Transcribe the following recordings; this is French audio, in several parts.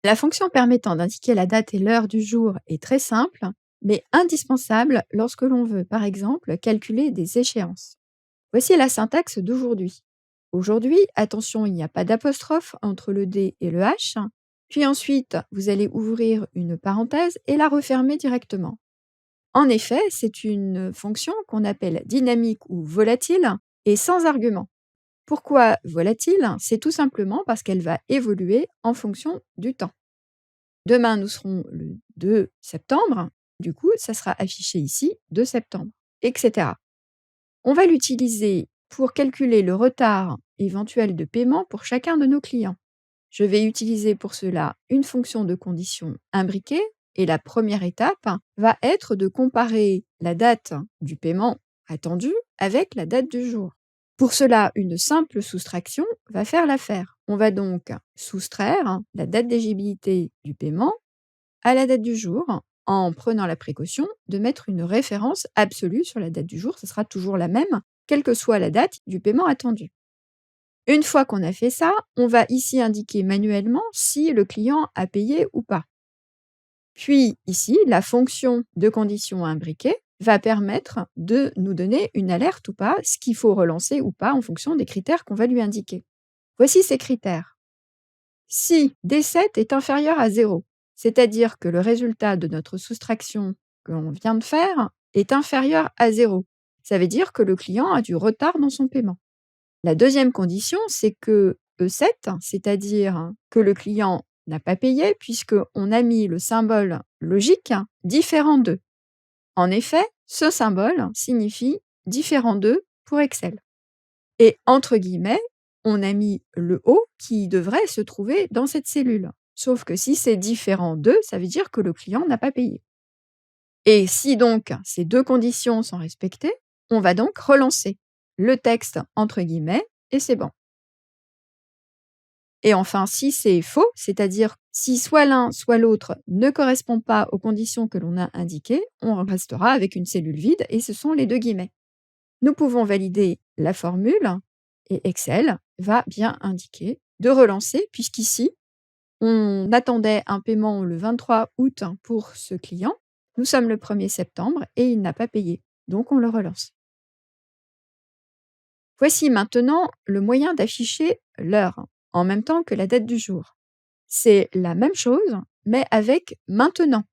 La fonction permettant d'indiquer la date et l'heure du jour est très simple, mais indispensable lorsque l'on veut, par exemple, calculer des échéances. Voici la syntaxe d'aujourd'hui. Aujourd'hui, attention, il n'y a pas d'apostrophe entre le D et le H. Puis ensuite, vous allez ouvrir une parenthèse et la refermer directement. En effet, c'est une fonction qu'on appelle dynamique ou volatile et sans argument. Pourquoi volatile? C'est tout simplement parce qu'elle va évoluer en fonction du temps. Demain, nous serons le 2 septembre. Du coup, ça sera affiché ici 2 septembre, etc. On va l'utiliser pour calculer le retard éventuel de paiement pour chacun de nos clients. Je vais utiliser pour cela une fonction de condition imbriquée et la première étape va être de comparer la date du paiement attendu avec la date du jour. Pour cela, une simple soustraction va faire l'affaire. On va donc soustraire la date d'éligibilité du paiement à la date du jour en prenant la précaution de mettre une référence absolue sur la date du jour. Ce sera toujours la même, quelle que soit la date du paiement attendu. Une fois qu'on a fait ça, on va ici indiquer manuellement si le client a payé ou pas. Puis ici, la fonction de condition imbriquée va permettre de nous donner une alerte ou pas, ce qu'il faut relancer ou pas en fonction des critères qu'on va lui indiquer. Voici ces critères. Si D7 est inférieur à 0, c'est-à-dire que le résultat de notre soustraction que l'on vient de faire est inférieur à 0, ça veut dire que le client a du retard dans son paiement. La deuxième condition, c'est que E7, c'est-à-dire que le client n'a pas payé puisqu'on a mis le symbole logique différent de. En effet, ce symbole signifie différent de pour Excel. Et entre guillemets, on a mis le O qui devrait se trouver dans cette cellule. Sauf que si c'est différent de, ça veut dire que le client n'a pas payé. Et si donc ces deux conditions sont respectées, on va donc relancer le texte entre guillemets et c'est bon. Et enfin, si c'est faux, c'est-à-dire si soit l'un soit l'autre ne correspond pas aux conditions que l'on a indiquées, on restera avec une cellule vide et ce sont les deux guillemets. Nous pouvons valider la formule et Excel va bien indiquer de relancer puisqu'ici, on attendait un paiement le 23 août pour ce client. Nous sommes le 1er septembre et il n'a pas payé. Donc on le relance. Voici maintenant le moyen d'afficher l'heure en même temps que la date du jour. C'est la même chose, mais avec maintenant.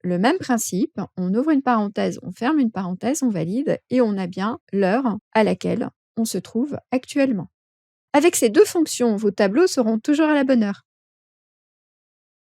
Le même principe, on ouvre une parenthèse, on ferme une parenthèse, on valide et on a bien l'heure à laquelle on se trouve actuellement. Avec ces deux fonctions, vos tableaux seront toujours à la bonne heure.